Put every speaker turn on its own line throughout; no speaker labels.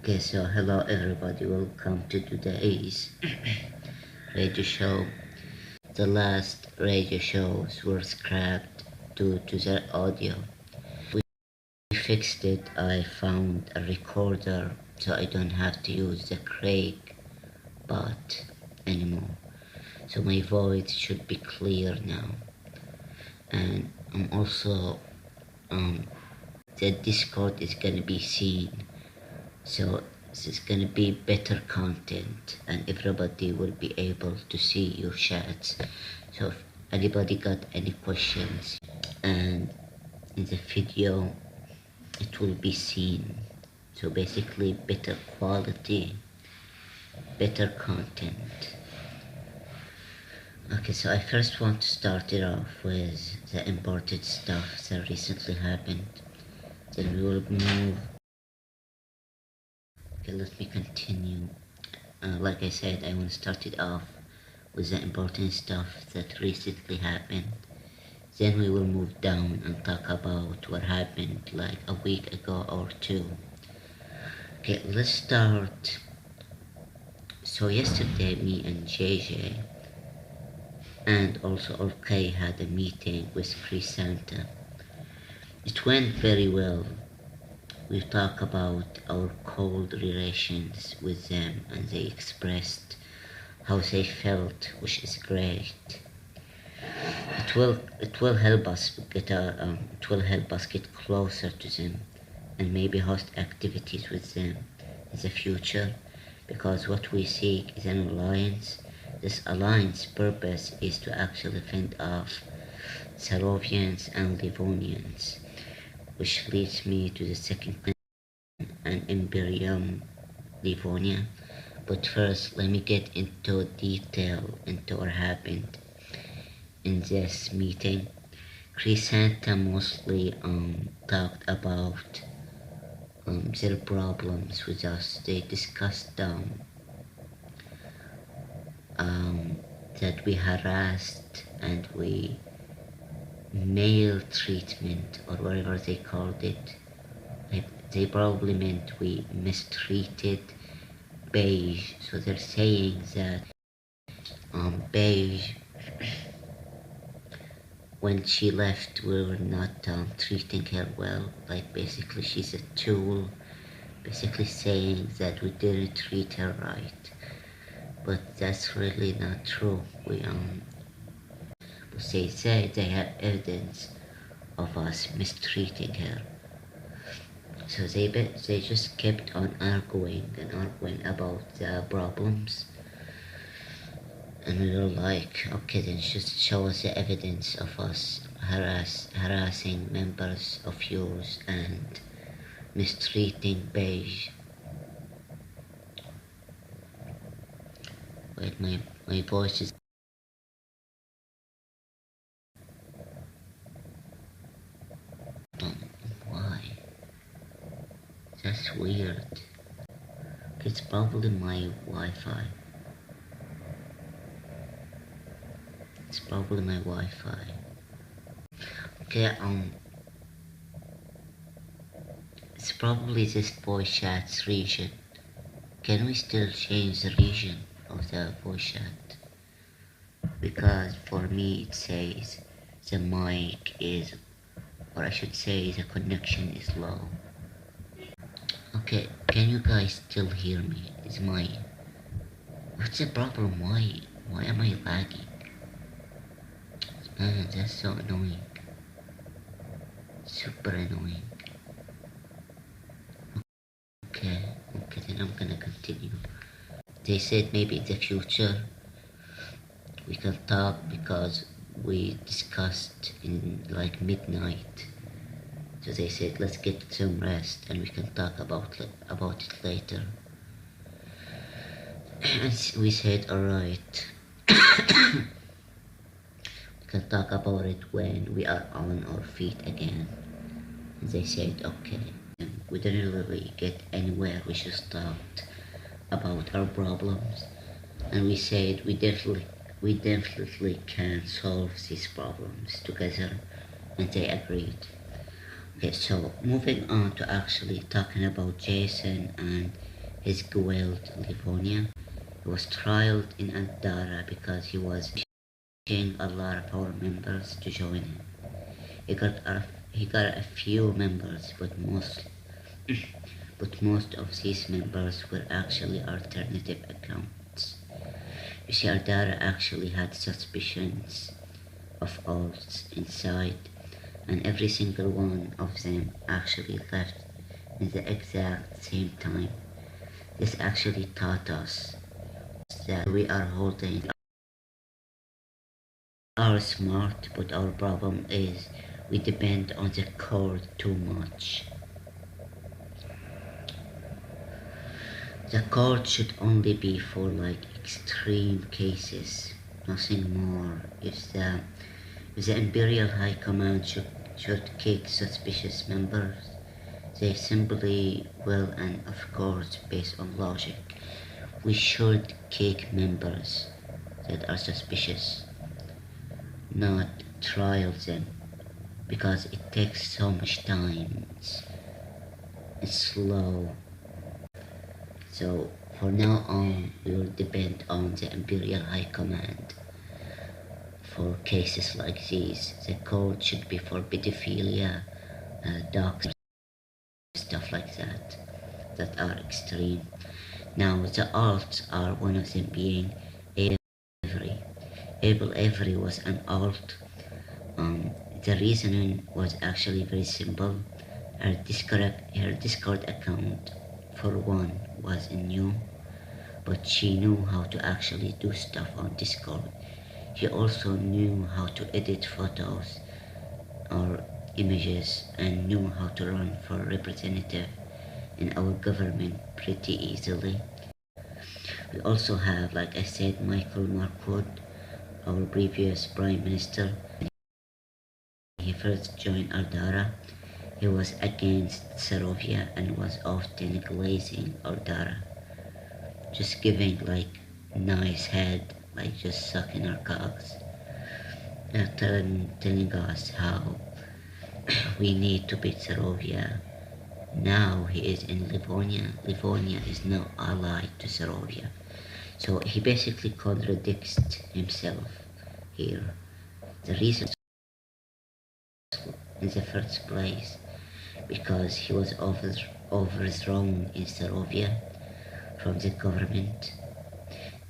Okay, so hello everybody, welcome to today's radio show. The last radio shows were scrapped due to their audio. We fixed it, I found a recorder so I don't have to use the Craig bot anymore. So my voice should be clear now. And I'm also, um, the Discord is gonna be seen. So it's gonna be better content and everybody will be able to see your chats. So if anybody got any questions, and in the video it will be seen. So basically better quality, better content. Okay, so I first want to start it off with the important stuff that recently happened. Then we will move. Okay, let me continue. Like I said, I want to start it off with the important stuff that recently happened. Then we will move down and talk about what happened like a week ago or two. Okay, let's start. So yesterday, me and JJ and also OK had a meeting with Chris Santa. It went very well. We talked about our cold relations with them and they expressed how they felt, which is great. It will help us get closer to them and maybe host activities with them in the future, because what we seek is an alliance. This alliance purpose is to actually fend off Sarovians and Livonians, which leads me to the second question, an Imperium Livonia. But first, let me get into detail into what happened in this meeting. Crisanta mostly talked about their problems with us. They discussed that we harassed and we maltreatment or whatever they called it. They probably meant we mistreated Beige. So they're saying that Beige, when she left, we were not treating her well. Like basically she's a tool, basically saying that we didn't treat her right. But that's really not true. They say they have evidence of us mistreating her. So they just kept on arguing and arguing about the problems. And we were like, okay, then just show us the evidence of us harassing members of yours and mistreating Beige. Wait, my voice is... Why? That's weird. It's probably my Wi-Fi. It's probably my Wi-Fi. Okay, it's probably this voice chat's region. Can we still change the region of the voice chat? Because for me it says the mic is, or I should say the connection is low. Okay, can you guys still hear me? What's the problem? Why am I lagging? Man, that's so annoying. Super annoying. Okay, then I'm gonna continue. They said maybe in the future we can talk because we discussed in like midnight. So they said let's get some rest and we can talk about it later. And we said alright. We can talk about it when we are on our feet again. And they said okay. And we didn't really get anywhere. We just talked about our problems and we said we definitely can solve these problems together, and they agreed. Okay, so moving on to actually talking about Jason and his Guild Livonia. He was trialed in Andara because he was pushing a lot of our members to join him. He got a few members, but most of these members were actually alternative accounts. You see, Ardara actually had suspicions of alts inside, and every single one of them actually left in the exact same time. This actually taught us that we are holding our smart, but our problem is we depend on the core too much. The core should only be for like extreme cases, nothing more. If the Imperial High Command should kick suspicious members, they simply will, and of course based on logic, we should kick members that are suspicious, not trial them, because it takes so much time. It's slow. So for now on, we will depend on the Imperial High Command. For cases like these, the code should be for pedophilia, dogs, stuff like that are extreme. Now the alts are one of them being Able Avery. Able Avery was an alt. The reasoning was actually very simple. Her Discord account, for one, was new, but she knew how to actually do stuff on Discord. She also knew how to edit photos or images and knew how to run for representative in our government pretty easily. We also have, like I said, Michael Marquardt, our previous Prime Minister. When he first joined Ardara, he was against Serovia and was often glazing Ardara, just giving like nice head, like just sucking our cocks, telling us how we need to beat Serovia. Now he is in Livonia. Livonia is now allied to Serovia. So he basically contradicts himself here. The reason in the first place, because he was overthrown in Serovia from the government.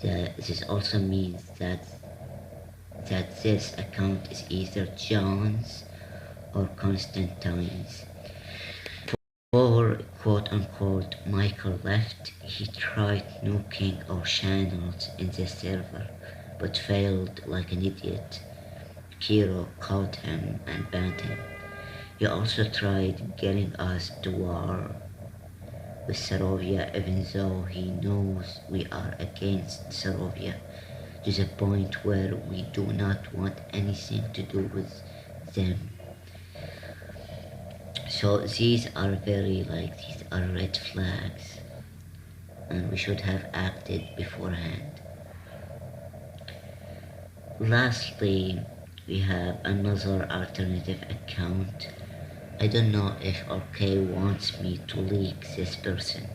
This also means that this account is either John's or Constantine's. Before quote-unquote Michael left, he tried nuking our channels in the server, but failed like an idiot. Kiro caught him and banned him. He also tried getting us to war with Serovia, even though he knows we are against Serovia, to the point where we do not want anything to do with them. So these are these are red flags, and we should have acted beforehand. Lastly, we have another alternative account. I don't know if OK wants me to leak this person.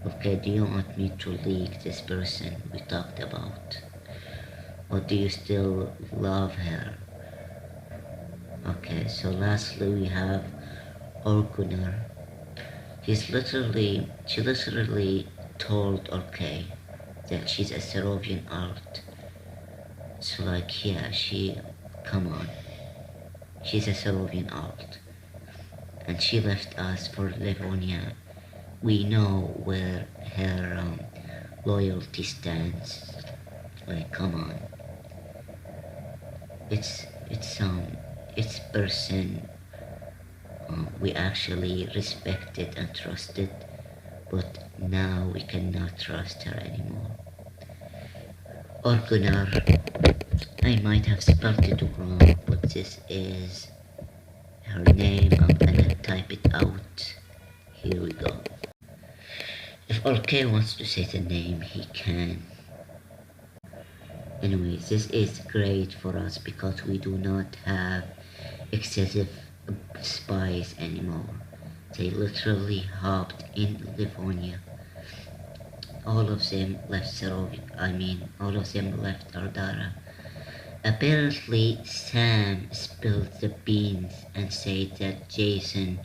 OK, do you want me to leak this person we talked about? Or do you still love her? Okay, so lastly we have Orkunar. She literally told OK that she's a Serovian alt. So like, yeah, come on. She's a Serovian alt. And she left us for Livonia. We know where her loyalty stands. Like, come on. It's person we actually respected and trusted, but now we cannot trust her anymore. Orgunar, I might have spelled it wrong, but this is her name. I'm gonna type it out. Here we go. If OK wants to say the name, he can. Anyways, this is great for us because we do not have excessive spies anymore. They literally hopped in Livonia all of them left all of them left Ardara. Apparently, Sam spilled the beans and said that Jason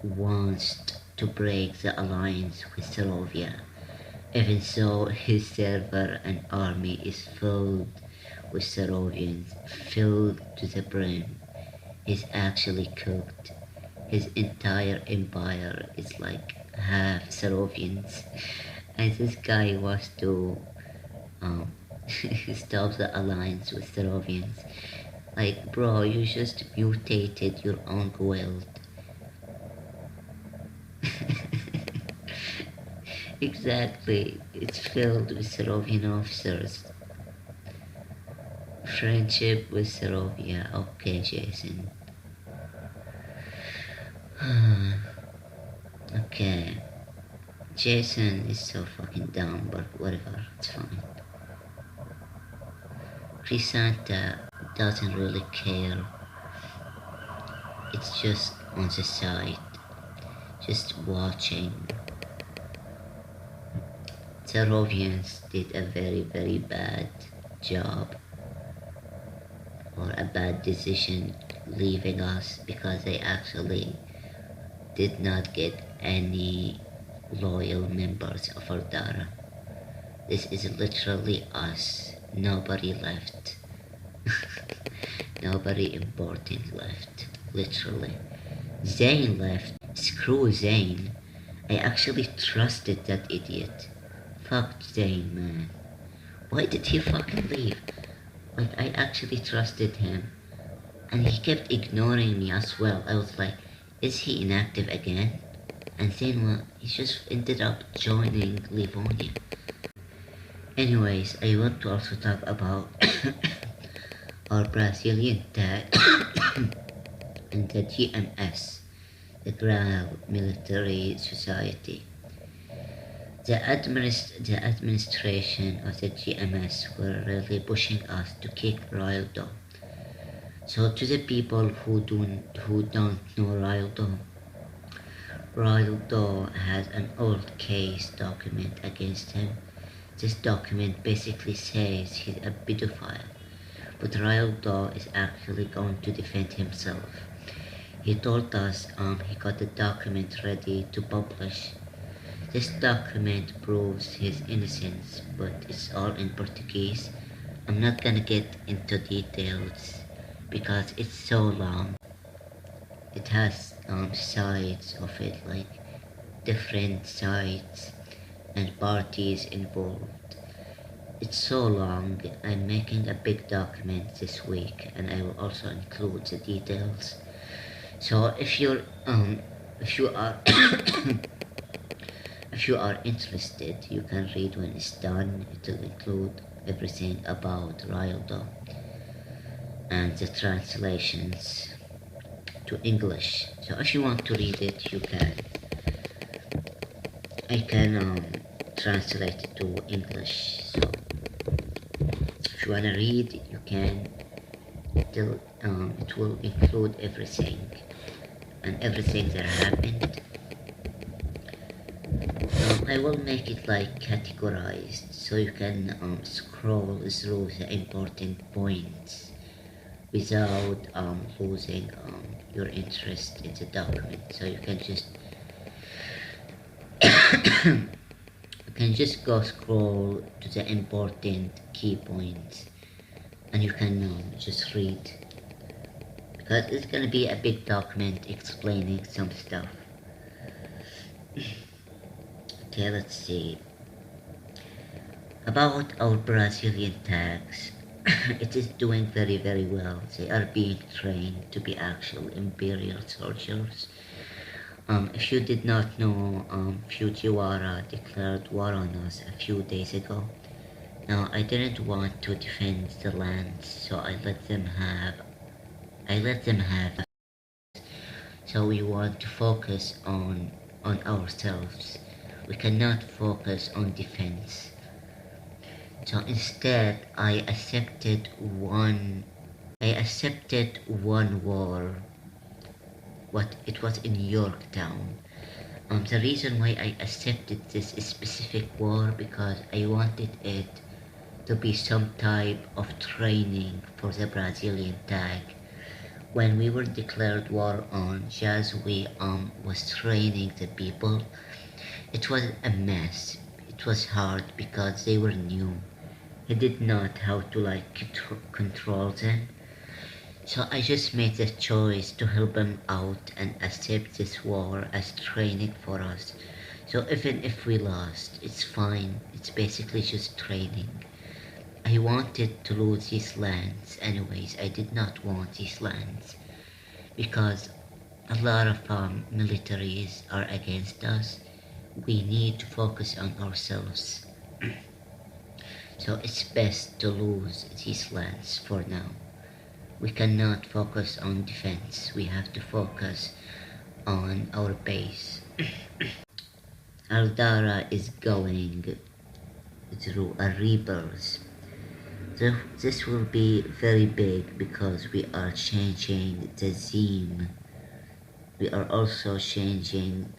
wants to break the alliance with Serovia, even though his server and army is filled with Serovians, filled to the brim. He's actually cooked. His entire empire is like half Serovians, and this guy wants to um, stop the alliance with Serovians. Like, bro, you just mutated your own guild. Exactly, it's filled with Serovian officers. Friendship with Serovia, okay, Jason. Okay, Jason is so fucking dumb, but whatever, it's fine. Crisanta doesn't really care. It's just on the side, just watching. Serovians did a very bad job, or a bad decision, leaving us because they actually did not get any loyal members of Ardara. This is literally us. Nobody left. Nobody important left. Literally. Zane left. Screw Zane. I actually trusted that idiot. Fuck Zane, man. Why did he fucking leave? Like, I actually trusted him. And he kept ignoring me as well. I was like, is he inactive again? And then, well, he just ended up joining Livonia. Anyways, I want to also talk about our Brazilian tag and the GMS, the Graal Military Society. The administration of the GMS were really pushing us to kick Raildo. So to the people who don't know Raildo has an old case document against him. This document basically says he's a pedophile, but Raildo is actually going to defend himself. He told us he got the document ready to publish. This document proves his innocence, but it's all in Portuguese. I'm not gonna get into details because it's so long. It has sides of it, like different sides and parties involved. It's so long. I'm making a big document this week, and I will also include the details. So if you are if you are interested, you can read when it's done. It will include everything about Raildo and the translations to English. So if you want to read it, you can. I can translate it to English. So if you wanna read, you can. It will include everything and everything that happened. I will make it like categorized so you can scroll through the important points without losing your interest in the document. So you can just go scroll to the important key points, and you can just read, because it's gonna be a big document explaining some stuff. Okay, let's see. About our Brazilian tags, it is doing very well. They are being trained to be actual imperial soldiers. If you did not know, Fujiwara declared war on us a few days ago. Now, I didn't want to defend the lands, so I let them have. So we want to focus on ourselves. We cannot focus on defense. So instead, I accepted one war. It was in Yorktown. The reason why I accepted this specific war because I wanted it to be some type of training for the Brazilian tag. When we were declared war on, Jazwy was training the people. It was a mess. It was hard because they were new. He did not how to control them. So I just made the choice to help him out and accept this war as training for us. So even if we lost, it's fine. It's basically just training. I wanted to lose these lands anyways. I did not want these lands because a lot of militaries are against us. We need to focus on ourselves. So it's best to lose these lands for now. We cannot focus on defense. We have to focus on our base. Aldara is going through a rebirth. This will be very big because we are changing the theme. We are also changing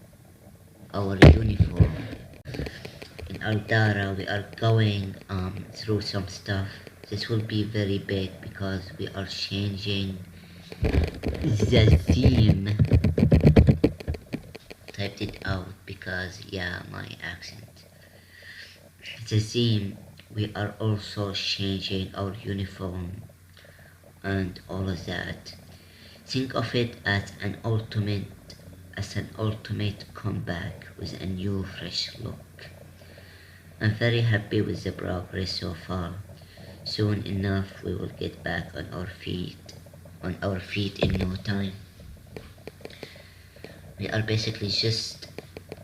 our uniform. In Aldara we are going through some stuff. This will be very big because we are changing the theme. Typed it out because yeah, my accent. The theme, we are also changing our uniform and all of that. Think of it as an ultimate comeback with a new fresh look. I'm very happy with the progress so far. Soon enough we will get back on our feet in no time. We are basically just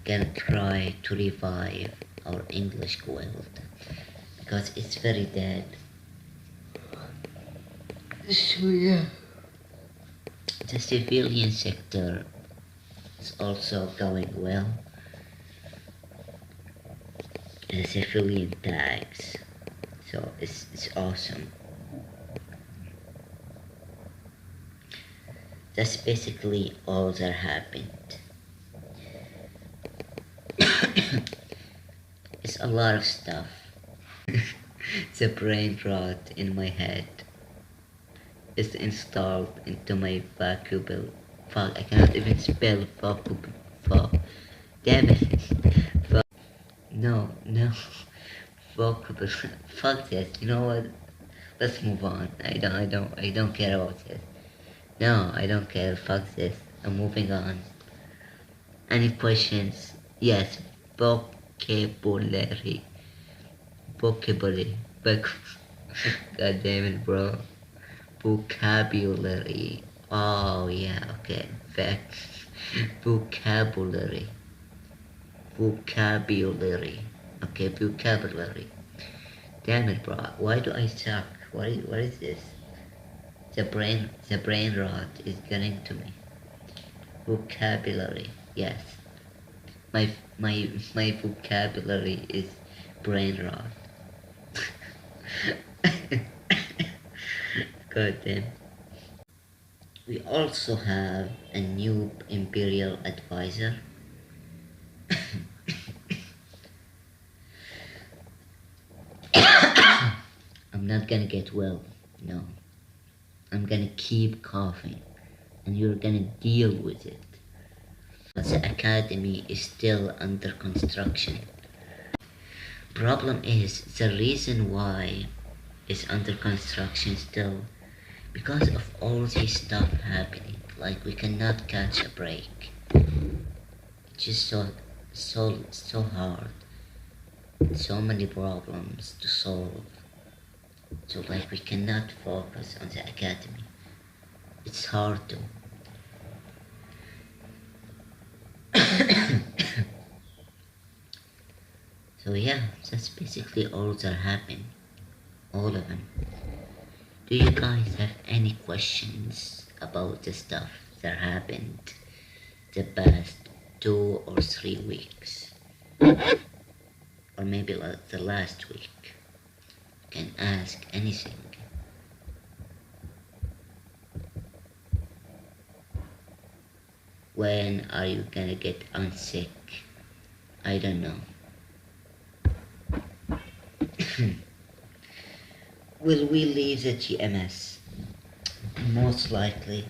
gonna try to revive our English guild because it's very dead. So yeah, the civilian sector is also going well. The civilian tags, so it's awesome. That's basically all that happened. It's a lot of stuff. The brain rot in my head is installed into my vocabulary. Fuck, I cannot even spell vocabulary. Fuck. Damn it. Fuck. No. Vocabulary. Fuck this. You know what? Let's move on. I don't care about this. No, I don't care. Fuck this. I'm moving on. Any questions? Yes. Vocabulary. Vocabulary. God damn it, bro. Vocabulary. Oh yeah, okay. Vocabulary. Vocabulary. Okay, vocabulary. Damn it, bro. Why do I suck? What is this? The brain rot is getting to me. Vocabulary. Yes. My vocabulary is brain rot. God damn. We also have a new imperial advisor. I'm not gonna get well, no. I'm gonna keep coughing, and you're gonna deal with it. But the academy is still under construction. Problem is, the reason why it's under construction still, because of all this stuff happening, like we cannot catch a break. It's just so hard. So many problems to solve. So like we cannot focus on the academy. It's hard to. So yeah, that's basically all that happened. All of them. Do you guys have any questions about the stuff that happened the past 2 or 3 weeks? Or maybe like the last week? You can ask anything. when are you gonna get unsick? I don't know. Will we leave the GMS? Most likely.